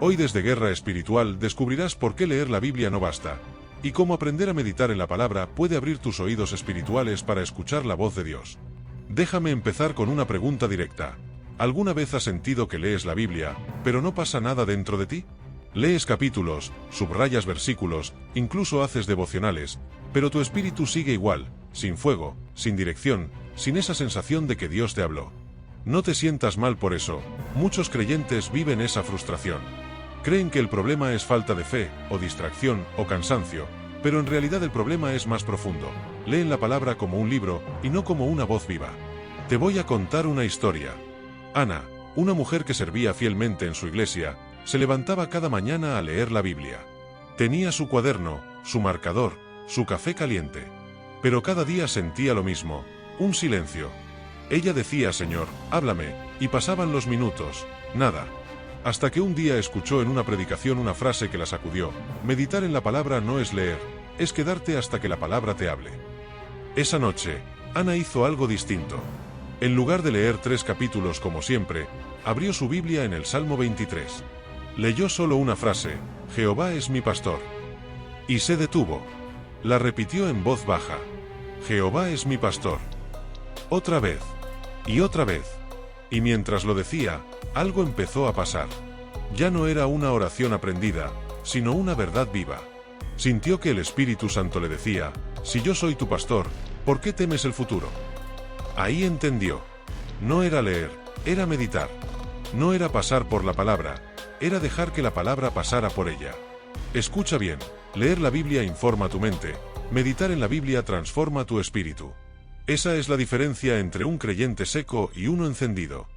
Hoy desde Guerra Espiritual descubrirás por qué leer la Biblia no basta, y cómo aprender a meditar en la palabra puede abrir tus oídos espirituales para escuchar la voz de Dios. Déjame empezar con una pregunta directa. ¿Alguna vez has sentido que lees la Biblia, pero no pasa nada dentro de ti? Lees capítulos, subrayas versículos, incluso haces devocionales, pero tu espíritu sigue igual, sin fuego, sin dirección, sin esa sensación de que Dios te habló. No te sientas mal por eso, muchos creyentes viven esa frustración. Creen que el problema es falta de fe, o distracción, o cansancio, pero en realidad el problema es más profundo. Leen la palabra como un libro, y no como una voz viva. Te voy a contar una historia. Ana, una mujer que servía fielmente en su iglesia, se levantaba cada mañana a leer la Biblia. Tenía su cuaderno, su marcador, su café caliente. Pero cada día sentía lo mismo, un silencio. Ella decía: Señor, háblame, y pasaban los minutos, nada. Hasta que un día escuchó en una predicación una frase que la sacudió: meditar en la palabra no es leer, es quedarte hasta que la palabra te hable. Esa noche, Ana hizo algo distinto. En lugar de leer 3 capítulos como siempre, abrió su Biblia en el Salmo 23. Leyó solo una frase: Jehová es mi pastor. Y se detuvo. La repitió en voz baja: Jehová es mi pastor. Otra vez. Y otra vez. Y mientras lo decía, algo empezó a pasar. Ya no era una oración aprendida, sino una verdad viva. Sintió que el Espíritu Santo le decía: si yo soy tu pastor, ¿por qué temes el futuro? Ahí entendió. No era leer, era meditar. No era pasar por la palabra, era dejar que la palabra pasara por ella. Escucha bien, leer la Biblia informa tu mente, meditar en la Biblia transforma tu espíritu. Esa es la diferencia entre un creyente seco y uno encendido.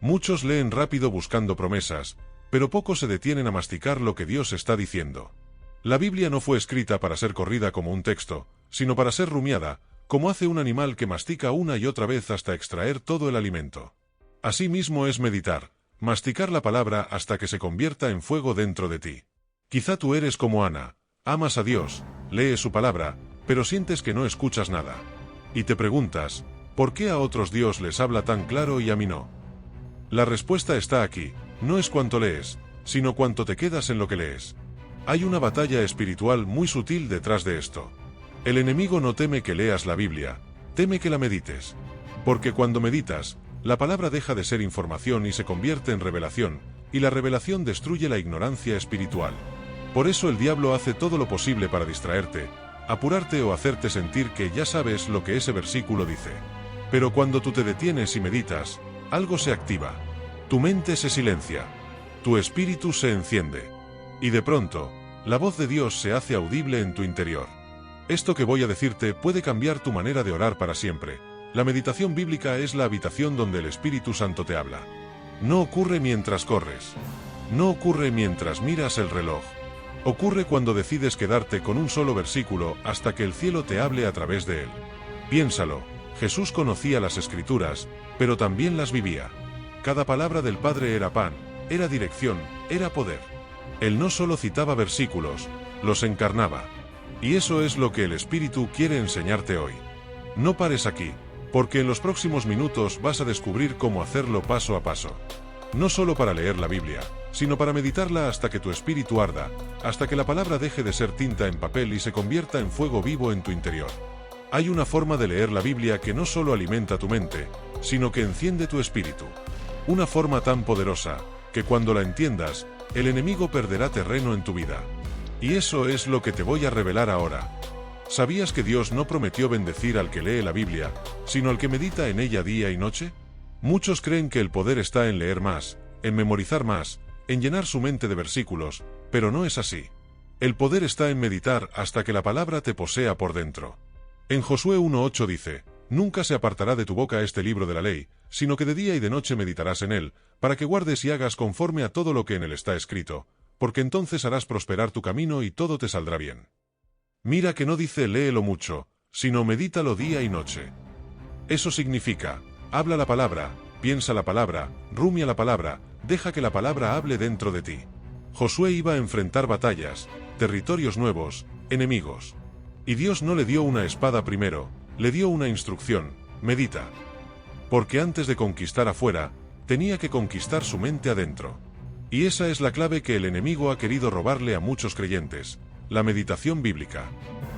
Muchos leen rápido buscando promesas, pero pocos se detienen a masticar lo que Dios está diciendo. La Biblia no fue escrita para ser corrida como un texto, sino para ser rumiada, como hace un animal que mastica una y otra vez hasta extraer todo el alimento. Así mismo es meditar, masticar la palabra hasta que se convierta en fuego dentro de ti. Quizá tú eres como Ana, amas a Dios, lees su palabra, pero sientes que no escuchas nada. Y te preguntas, ¿por qué a otros Dios les habla tan claro y a mí no? La respuesta está aquí, no es cuánto lees, sino cuánto te quedas en lo que lees. Hay una batalla espiritual muy sutil detrás de esto. El enemigo no teme que leas la Biblia, teme que la medites. Porque cuando meditas, la palabra deja de ser información y se convierte en revelación, y la revelación destruye la ignorancia espiritual. Por eso el diablo hace todo lo posible para distraerte, apurarte o hacerte sentir que ya sabes lo que ese versículo dice. Pero cuando tú te detienes y meditas, algo se activa. Tu mente se silencia. Tu espíritu se enciende. Y de pronto, la voz de Dios se hace audible en tu interior. Esto que voy a decirte puede cambiar tu manera de orar para siempre. La meditación bíblica es la habitación donde el Espíritu Santo te habla. No ocurre mientras corres. No ocurre mientras miras el reloj. Ocurre cuando decides quedarte con un solo versículo hasta que el cielo te hable a través de él. Piénsalo, Jesús conocía las Escrituras, pero también las vivía. Cada palabra del Padre era pan, era dirección, era poder. Él no solo citaba versículos, los encarnaba. Y eso es lo que el Espíritu quiere enseñarte hoy. No pares aquí, porque en los próximos minutos vas a descubrir cómo hacerlo paso a paso. No solo para leer la Biblia, sino para meditarla hasta que tu espíritu arda, hasta que la palabra deje de ser tinta en papel y se convierta en fuego vivo en tu interior. Hay una forma de leer la Biblia que no solo alimenta tu mente, sino que enciende tu espíritu. Una forma tan poderosa, que cuando la entiendas, el enemigo perderá terreno en tu vida. Y eso es lo que te voy a revelar ahora. ¿Sabías que Dios no prometió bendecir al que lee la Biblia, sino al que medita en ella día y noche? Muchos creen que el poder está en leer más, en memorizar más, en llenar su mente de versículos, pero no es así. El poder está en meditar hasta que la palabra te posea por dentro. En Josué 1:8 dice: nunca se apartará de tu boca este libro de la ley, sino que de día y de noche meditarás en él, para que guardes y hagas conforme a todo lo que en él está escrito, porque entonces harás prosperar tu camino y todo te saldrá bien. Mira que no dice léelo mucho, sino medítalo día y noche. Eso significa, habla la palabra, piensa la palabra, rumia la palabra, deja que la palabra hable dentro de ti. Josué iba a enfrentar batallas, territorios nuevos, enemigos. Y Dios no le dio una espada primero, le dio una instrucción: medita. Porque antes de conquistar afuera, tenía que conquistar su mente adentro. Y esa es la clave que el enemigo ha querido robarle a muchos creyentes: la meditación bíblica.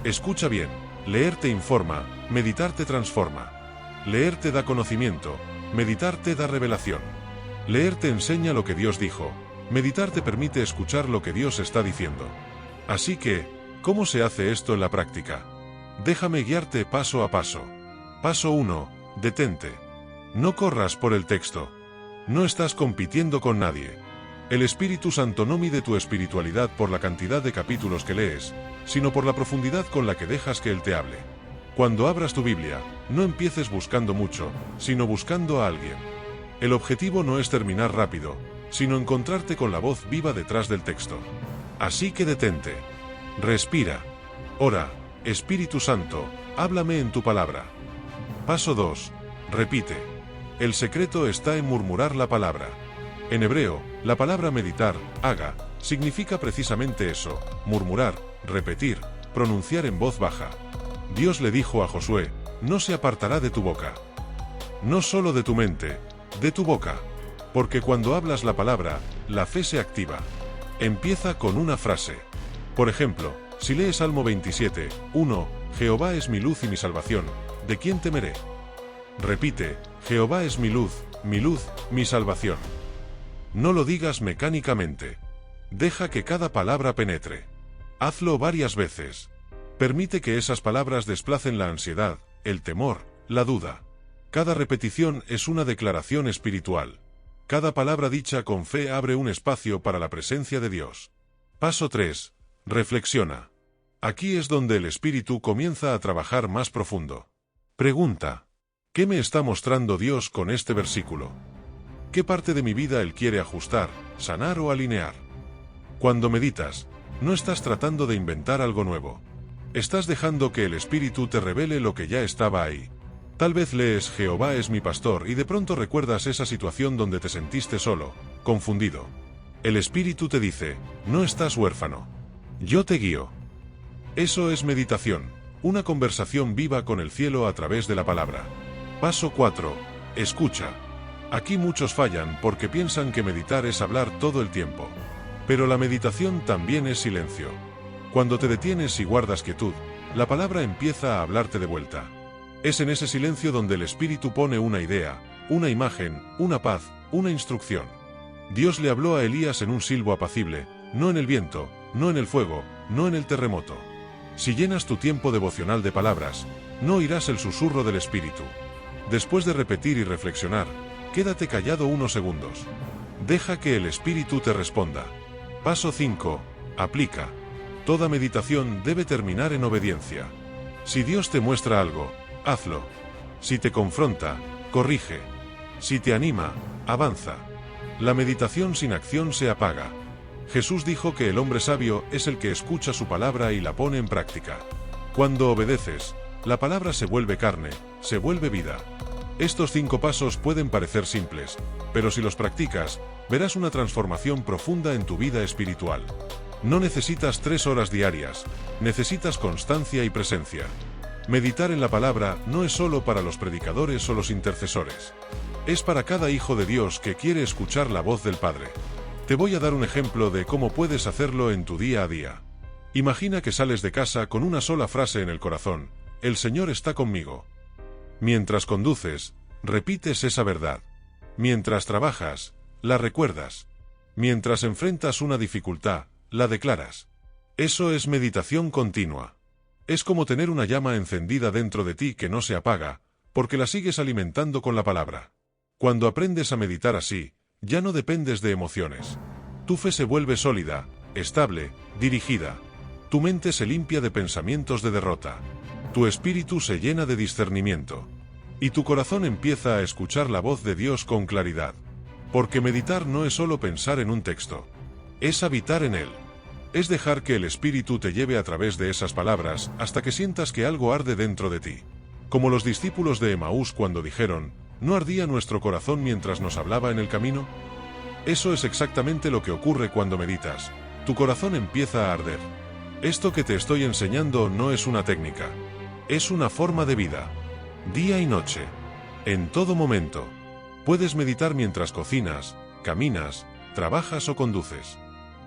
Escucha bien, leer te informa, meditar te transforma. Leer te da conocimiento, meditar te da revelación. Leer te enseña lo que Dios dijo, meditar te permite escuchar lo que Dios está diciendo. Así que, ¿cómo se hace esto en la práctica? Déjame guiarte paso a paso. Paso 1. Detente. No corras por el texto. No estás compitiendo con nadie. El Espíritu Santo no mide tu espiritualidad por la cantidad de capítulos que lees, sino por la profundidad con la que dejas que Él te hable. Cuando abras tu Biblia, no empieces buscando mucho, sino buscando a alguien. El objetivo no es terminar rápido, sino encontrarte con la voz viva detrás del texto. Así que detente. Respira. Ora: Espíritu Santo, háblame en tu palabra. Paso 2. Repite. El secreto está en murmurar la palabra. En hebreo, la palabra meditar, haga, significa precisamente eso: murmurar, repetir, pronunciar en voz baja. Dios le dijo a Josué: no se apartará de tu boca. No solo de tu mente, de tu boca. Porque cuando hablas la palabra, la fe se activa. Empieza con una frase. Por ejemplo, si lees Salmo 27, 1, Jehová es mi luz y mi salvación, ¿de quién temeré? Repite: Jehová es mi luz, mi salvación. No lo digas mecánicamente. Deja que cada palabra penetre. Hazlo varias veces. Permite que esas palabras desplacen la ansiedad, el temor, la duda. Cada repetición es una declaración espiritual. Cada palabra dicha con fe abre un espacio para la presencia de Dios. Paso 3. Reflexiona. Aquí es donde el Espíritu comienza a trabajar más profundo. Pregunta: ¿qué me está mostrando Dios con este versículo? ¿Qué parte de mi vida Él quiere ajustar, sanar o alinear? Cuando meditas, no estás tratando de inventar algo nuevo. Estás dejando que el Espíritu te revele lo que ya estaba ahí. Tal vez lees Jehová es mi pastor y de pronto recuerdas esa situación donde te sentiste solo, confundido. El Espíritu te dice: no estás huérfano. Yo te guío. Eso es meditación, una conversación viva con el cielo a través de la palabra. Paso 4. Escucha. Aquí muchos fallan porque piensan que meditar es hablar todo el tiempo. Pero la meditación también es silencio. Cuando te detienes y guardas quietud, la palabra empieza a hablarte de vuelta. Es en ese silencio donde el Espíritu pone una idea, una imagen, una paz, una instrucción. Dios le habló a Elías en un silbo apacible, no en el viento, no en el fuego, no en el terremoto. Si llenas tu tiempo devocional de palabras, no oirás el susurro del Espíritu. Después de repetir y reflexionar, quédate callado unos segundos. Deja que el Espíritu te responda. Paso 5. Aplica. Toda meditación debe terminar en obediencia. Si Dios te muestra algo, hazlo. Si te confronta, corrige. Si te anima, avanza. La meditación sin acción se apaga. Jesús dijo que el hombre sabio es el que escucha su palabra y la pone en práctica. Cuando obedeces, la palabra se vuelve carne, se vuelve vida. Estos 5 pasos pueden parecer simples, pero si los practicas, verás una transformación profunda en tu vida espiritual. No necesitas 3 horas diarias, necesitas constancia y presencia. Meditar en la palabra no es solo para los predicadores o los intercesores. Es para cada hijo de Dios que quiere escuchar la voz del Padre. Te voy a dar un ejemplo de cómo puedes hacerlo en tu día a día. Imagina que sales de casa con una sola frase en el corazón: el Señor está conmigo. Mientras conduces, repites esa verdad. Mientras trabajas, la recuerdas. Mientras enfrentas una dificultad, la declaras. Eso es meditación continua. Es como tener una llama encendida dentro de ti que no se apaga, porque la sigues alimentando con la palabra. Cuando aprendes a meditar así, ya no dependes de emociones. Tu fe se vuelve sólida, estable, dirigida. Tu mente se limpia de pensamientos de derrota. Tu espíritu se llena de discernimiento. Y tu corazón empieza a escuchar la voz de Dios con claridad. Porque meditar no es solo pensar en un texto. Es habitar en él. Es dejar que el Espíritu te lleve a través de esas palabras hasta que sientas que algo arde dentro de ti. Como los discípulos de Emaús cuando dijeron: ¿no ardía nuestro corazón mientras nos hablaba en el camino? Eso es exactamente lo que ocurre cuando meditas. Tu corazón empieza a arder. Esto que te estoy enseñando no es una técnica. Es una forma de vida. Día y noche. En todo momento. Puedes meditar mientras cocinas, caminas, trabajas o conduces.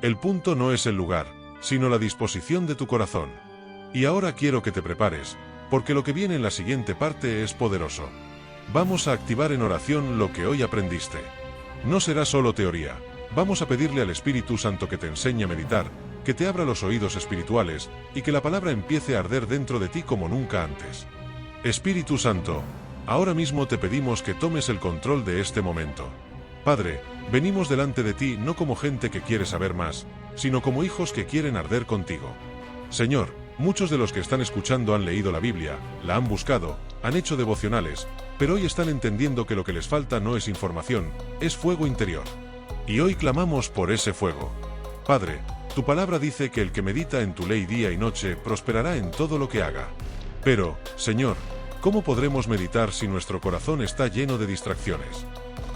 El punto no es el lugar, sino la disposición de tu corazón. Y ahora quiero que te prepares, porque lo que viene en la siguiente parte es poderoso. Vamos a activar en oración lo que hoy aprendiste. No será solo teoría. Vamos a pedirle al Espíritu Santo que te enseñe a meditar, que te abra los oídos espirituales y que la palabra empiece a arder dentro de ti como nunca antes. Espíritu Santo, ahora mismo te pedimos que tomes el control de este momento. Padre, venimos delante de ti no como gente que quiere saber más, sino como hijos que quieren arder contigo. Señor, muchos de los que están escuchando han leído la Biblia, la han buscado, han hecho devocionales, pero hoy están entendiendo que lo que les falta no es información, es fuego interior. Y hoy clamamos por ese fuego. Padre, tu palabra dice que el que medita en tu ley día y noche prosperará en todo lo que haga. Pero, Señor, ¿cómo podremos meditar si nuestro corazón está lleno de distracciones?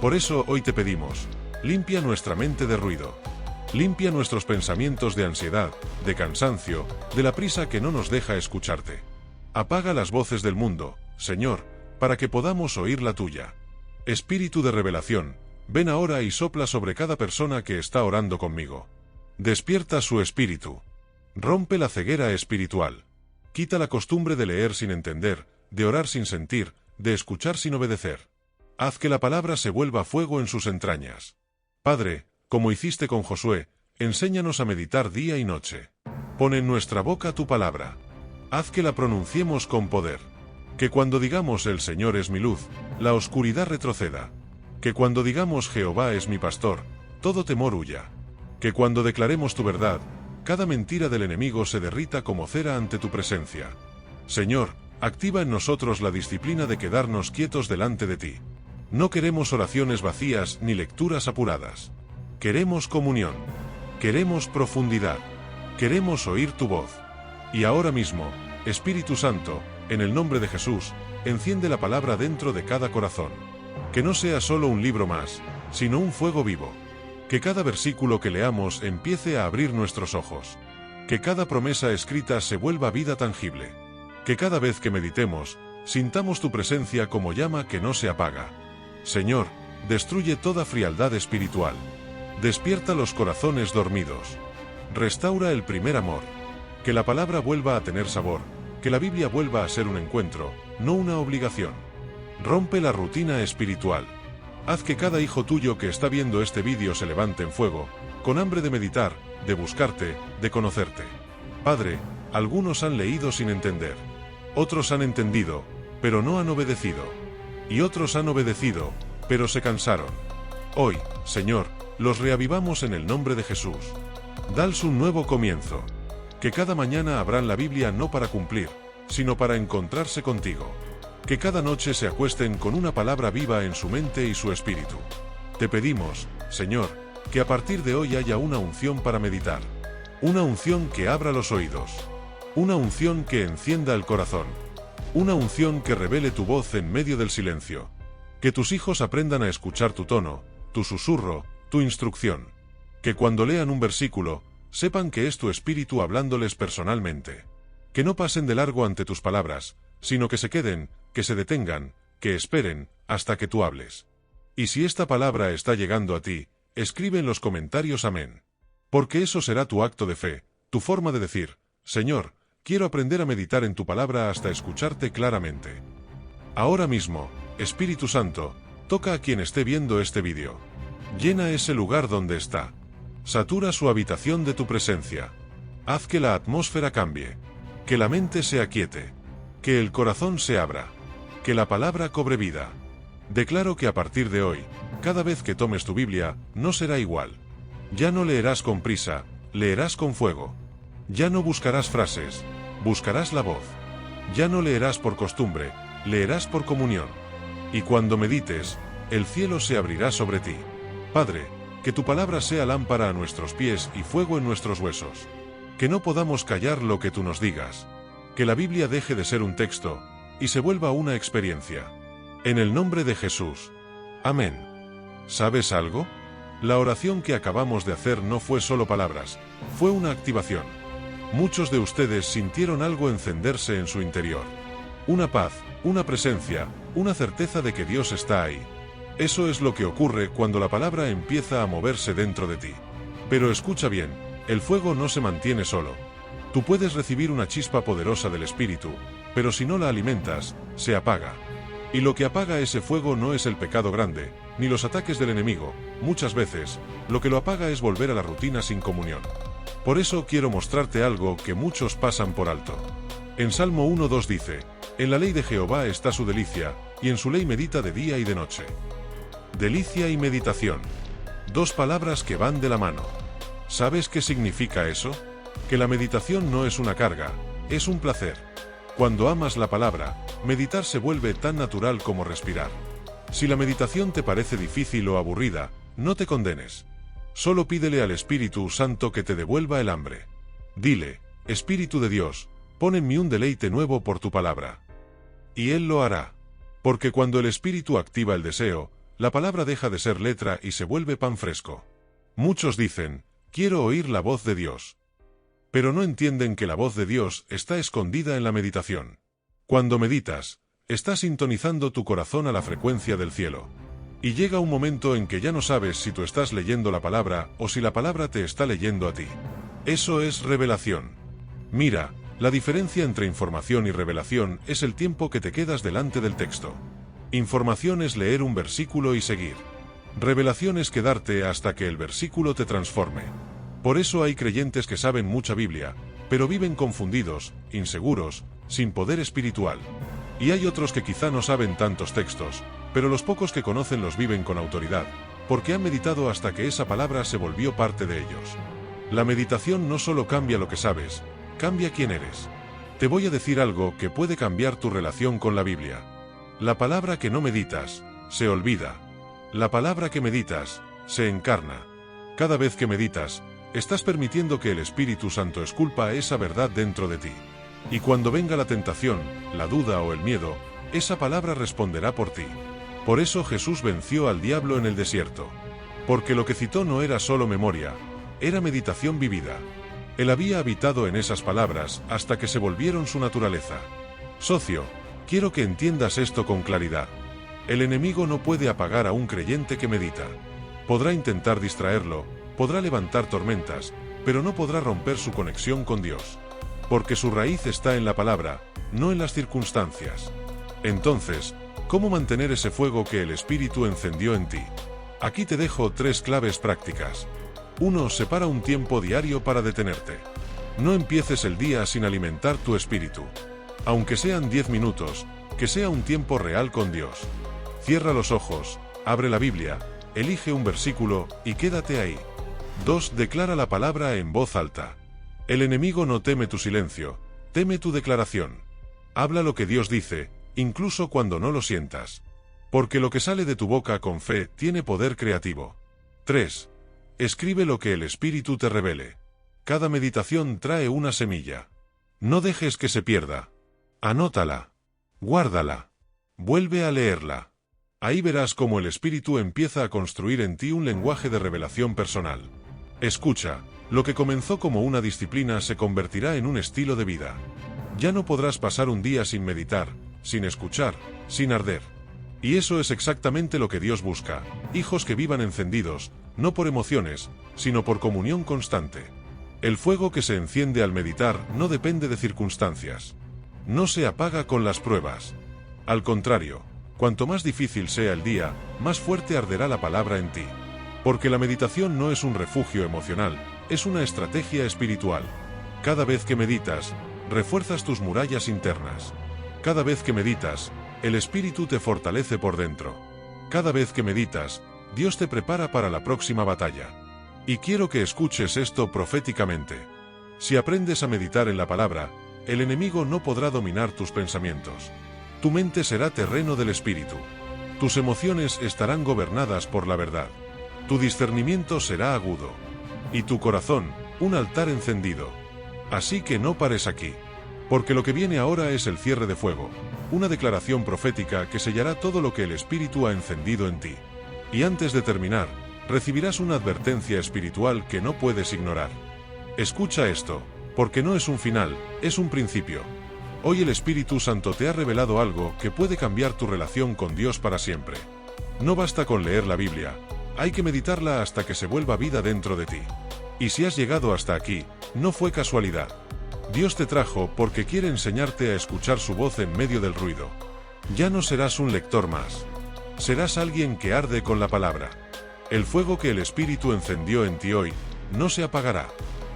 Por eso hoy te pedimos, limpia nuestra mente de ruido. Limpia nuestros pensamientos de ansiedad, de cansancio, de la prisa que no nos deja escucharte. Apaga las voces del mundo, Señor, para que podamos oír la tuya. Espíritu de revelación, ven ahora y sopla sobre cada persona que está orando conmigo. Despierta su espíritu. Rompe la ceguera espiritual. Quita la costumbre de leer sin entender, de orar sin sentir, de escuchar sin obedecer. Haz que la palabra se vuelva fuego en sus entrañas. Padre, como hiciste con Josué, enséñanos a meditar día y noche. Pon en nuestra boca tu palabra. Haz que la pronunciemos con poder. Que cuando digamos el Señor es mi luz, la oscuridad retroceda. Que cuando digamos Jehová es mi pastor, todo temor huya. Que cuando declaremos tu verdad, cada mentira del enemigo se derrita como cera ante tu presencia. Señor, activa en nosotros la disciplina de quedarnos quietos delante de ti. No queremos oraciones vacías ni lecturas apuradas. Queremos comunión. Queremos profundidad. Queremos oír tu voz. Y ahora mismo, Espíritu Santo, en el nombre de Jesús, enciende la palabra dentro de cada corazón. Que no sea solo un libro más, sino un fuego vivo. Que cada versículo que leamos empiece a abrir nuestros ojos. Que cada promesa escrita se vuelva vida tangible. Que cada vez que meditemos, sintamos tu presencia como llama que no se apaga. Señor, destruye toda frialdad espiritual. Despierta los corazones dormidos. Restaura el primer amor. Que la palabra vuelva a tener sabor. Que la Biblia vuelva a ser un encuentro, no una obligación. Rompe la rutina espiritual. Haz que cada hijo tuyo que está viendo este vídeo se levante en fuego, con hambre de meditar, de buscarte, de conocerte. Padre, algunos han leído sin entender. Otros han entendido, pero no han obedecido. Y otros han obedecido, pero se cansaron. Hoy, Señor, los reavivamos en el nombre de Jesús. Dales un nuevo comienzo. Que cada mañana abran la Biblia no para cumplir, sino para encontrarse contigo. Que cada noche se acuesten con una palabra viva en su mente y su espíritu. Te pedimos, Señor, que a partir de hoy haya una unción para meditar. Una unción que abra los oídos. Una unción que encienda el corazón. Una unción que revele tu voz en medio del silencio. Que tus hijos aprendan a escuchar tu tono, tu susurro, tu instrucción. Que cuando lean un versículo, sepan que es tu espíritu hablándoles personalmente. Que no pasen de largo ante tus palabras, sino que se queden, que se detengan, que esperen, hasta que tú hables. Y si esta palabra está llegando a ti, escribe en los comentarios amén. Porque eso será tu acto de fe, tu forma de decir, Señor, quiero aprender a meditar en tu palabra hasta escucharte claramente. Ahora mismo, Espíritu Santo, toca a quien esté viendo este vídeo. Llena ese lugar donde está. Satura su habitación de tu presencia. Haz que la atmósfera cambie. Que la mente se aquiete. Que el corazón se abra. Que la palabra cobre vida. Declaro que a partir de hoy, cada vez que tomes tu Biblia, no será igual. Ya no leerás con prisa, leerás con fuego. Ya no buscarás frases, buscarás la voz. Ya no leerás por costumbre, leerás por comunión. Y cuando medites, el cielo se abrirá sobre ti. Padre, que tu palabra sea lámpara a nuestros pies y fuego en nuestros huesos. Que no podamos callar lo que tú nos digas. Que la Biblia deje de ser un texto, y se vuelva una experiencia. En el nombre de Jesús. Amén. ¿Sabes algo? La oración que acabamos de hacer no fue solo palabras, fue una activación. Muchos de ustedes sintieron algo encenderse en su interior. Una paz, una presencia, una certeza de que Dios está ahí. Eso es lo que ocurre cuando la palabra empieza a moverse dentro de ti. Pero escucha bien, el fuego no se mantiene solo. Tú puedes recibir una chispa poderosa del Espíritu, pero si no la alimentas, se apaga. Y lo que apaga ese fuego no es el pecado grande, ni los ataques del enemigo. Muchas veces, lo que lo apaga es volver a la rutina sin comunión. Por eso quiero mostrarte algo que muchos pasan por alto. En Salmo 1:2 dice: en la ley de Jehová está su delicia, y en su ley medita de día y de noche. Delicia y meditación. Dos palabras que van de la mano. ¿Sabes qué significa eso? Que la meditación no es una carga, es un placer. Cuando amas la palabra, meditar se vuelve tan natural como respirar. Si la meditación te parece difícil o aburrida, no te condenes. Solo pídele al Espíritu Santo que te devuelva el hambre. Dile: Espíritu de Dios, pon en mí un deleite nuevo por tu palabra. Y Él lo hará. Porque cuando el Espíritu activa el deseo, la palabra deja de ser letra y se vuelve pan fresco. Muchos dicen: quiero oír la voz de Dios. Pero no entienden que la voz de Dios está escondida en la meditación. Cuando meditas, estás sintonizando tu corazón a la frecuencia del cielo. Y llega un momento en que ya no sabes si tú estás leyendo la palabra o si la palabra te está leyendo a ti. Eso es revelación. Mira, la diferencia entre información y revelación es el tiempo que te quedas delante del texto. Información es leer un versículo y seguir. Revelación es quedarte hasta que el versículo te transforme. Por eso hay creyentes que saben mucha Biblia, pero viven confundidos, inseguros, sin poder espiritual. Y hay otros que quizá no saben tantos textos, pero los pocos que conocen los viven con autoridad, porque han meditado hasta que esa palabra se volvió parte de ellos. La meditación no solo cambia lo que sabes, cambia quién eres. Te voy a decir algo que puede cambiar tu relación con la Biblia. La palabra que no meditas, se olvida. La palabra que meditas, se encarna. Cada vez que meditas, estás permitiendo que el Espíritu Santo esculpa esa verdad dentro de ti. Y cuando venga la tentación, la duda o el miedo, esa palabra responderá por ti. Por eso Jesús venció al diablo en el desierto. Porque lo que citó no era solo memoria, era meditación vivida. Él había habitado en esas palabras hasta que se volvieron su naturaleza. Socio, quiero que entiendas esto con claridad. El enemigo no puede apagar a un creyente que medita. Podrá intentar distraerlo, podrá levantar tormentas, pero no podrá romper su conexión con Dios. Porque su raíz está en la palabra, no en las circunstancias. Entonces, ¿cómo mantener ese fuego que el Espíritu encendió en ti? Aquí te dejo 3 claves prácticas. 1. Separa un tiempo diario para detenerte. No empieces el día sin alimentar tu espíritu. Aunque sean 10 minutos, que sea un tiempo real con Dios. Cierra los ojos, abre la Biblia, elige un versículo y quédate ahí. 2. Declara la palabra en voz alta. El enemigo no teme tu silencio, teme tu declaración. Habla lo que Dios dice, incluso cuando no lo sientas. Porque lo que sale de tu boca con fe tiene poder creativo. 3. Escribe lo que el Espíritu te revele. Cada meditación trae una semilla. No dejes que se pierda. Anótala. Guárdala. Vuelve a leerla. Ahí verás cómo el Espíritu empieza a construir en ti un lenguaje de revelación personal. Escucha, lo que comenzó como una disciplina se convertirá en un estilo de vida. Ya no podrás pasar un día sin meditar, sin escuchar, sin arder. Y eso es exactamente lo que Dios busca, hijos que vivan encendidos, no por emociones, sino por comunión constante. El fuego que se enciende al meditar no depende de circunstancias. No se apaga con las pruebas. Al contrario, cuanto más difícil sea el día, más fuerte arderá la palabra en ti. Porque la meditación no es un refugio emocional, es una estrategia espiritual. Cada vez que meditas, refuerzas tus murallas internas. Cada vez que meditas, el Espíritu te fortalece por dentro. Cada vez que meditas, Dios te prepara para la próxima batalla. Y quiero que escuches esto proféticamente. Si aprendes a meditar en la palabra, el enemigo no podrá dominar tus pensamientos. Tu mente será terreno del Espíritu. Tus emociones estarán gobernadas por la verdad. Tu discernimiento será agudo. Y tu corazón, un altar encendido. Así que no pares aquí. Porque lo que viene ahora es el cierre de fuego, una declaración profética que sellará todo lo que el Espíritu ha encendido en ti. Y antes de terminar, recibirás una advertencia espiritual que no puedes ignorar. Escucha esto, porque no es un final, es un principio. Hoy el Espíritu Santo te ha revelado algo que puede cambiar tu relación con Dios para siempre. No basta con leer la Biblia, hay que meditarla hasta que se vuelva vida dentro de ti. Y si has llegado hasta aquí, no fue casualidad. Dios te trajo porque quiere enseñarte a escuchar su voz en medio del ruido. Ya no serás un lector más. Serás alguien que arde con la palabra. El fuego que el Espíritu encendió en ti hoy, no se apagará.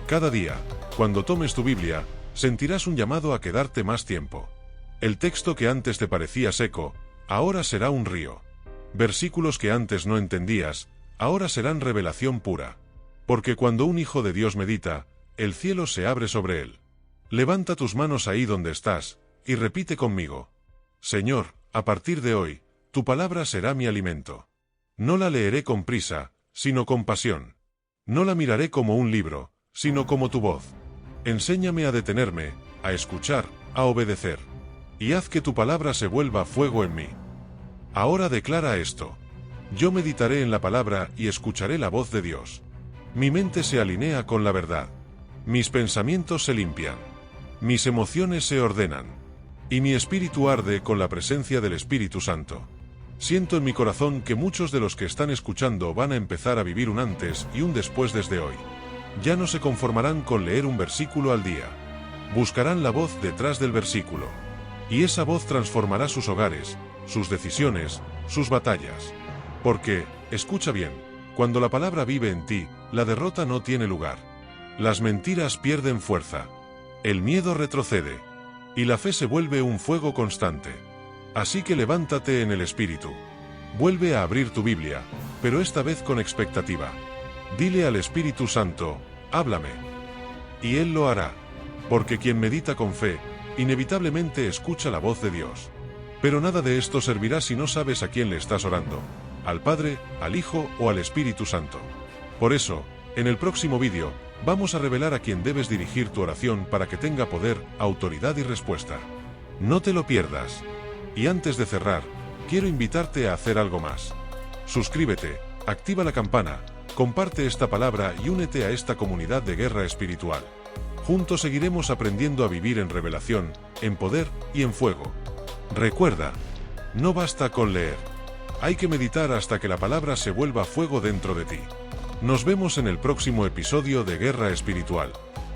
Cada día, cuando tomes tu Biblia, sentirás un llamado a quedarte más tiempo. El texto que antes te parecía seco, ahora será un río. Versículos que antes no entendías, ahora serán revelación pura. Porque cuando un hijo de Dios medita, el cielo se abre sobre él. Levanta tus manos ahí donde estás, y repite conmigo. Señor, a partir de hoy, tu palabra será mi alimento. No la leeré con prisa, sino con pasión. No la miraré como un libro, sino como tu voz. Enséñame a detenerme, a escuchar, a obedecer. Y haz que tu palabra se vuelva fuego en mí. Ahora declara esto. Yo meditaré en la palabra y escucharé la voz de Dios. Mi mente se alinea con la verdad. Mis pensamientos se limpian. Mis emociones se ordenan. Y mi espíritu arde con la presencia del Espíritu Santo. Siento en mi corazón que muchos de los que están escuchando van a empezar a vivir un antes y un después desde hoy. Ya no se conformarán con leer un versículo al día. Buscarán la voz detrás del versículo. Y esa voz transformará sus hogares, sus decisiones, sus batallas. Porque, escucha bien, cuando la palabra vive en ti, la derrota no tiene lugar. Las mentiras pierden fuerza. El miedo retrocede. Y la fe se vuelve un fuego constante. Así que levántate en el Espíritu. Vuelve a abrir tu Biblia, pero esta vez con expectativa. Dile al Espíritu Santo, háblame. Y Él lo hará. Porque quien medita con fe, inevitablemente escucha la voz de Dios. Pero nada de esto servirá si no sabes a quién le estás orando, al Padre, al Hijo o al Espíritu Santo. Por eso, en el próximo vídeo, vamos a revelar a quién debes dirigir tu oración para que tenga poder, autoridad y respuesta. No te lo pierdas. Y antes de cerrar, quiero invitarte a hacer algo más. Suscríbete, activa la campana, comparte esta palabra y únete a esta comunidad de guerra espiritual. Juntos seguiremos aprendiendo a vivir en revelación, en poder y en fuego. Recuerda, no basta con leer. Hay que meditar hasta que la palabra se vuelva fuego dentro de ti. Nos vemos en el próximo episodio de Guerra Espiritual.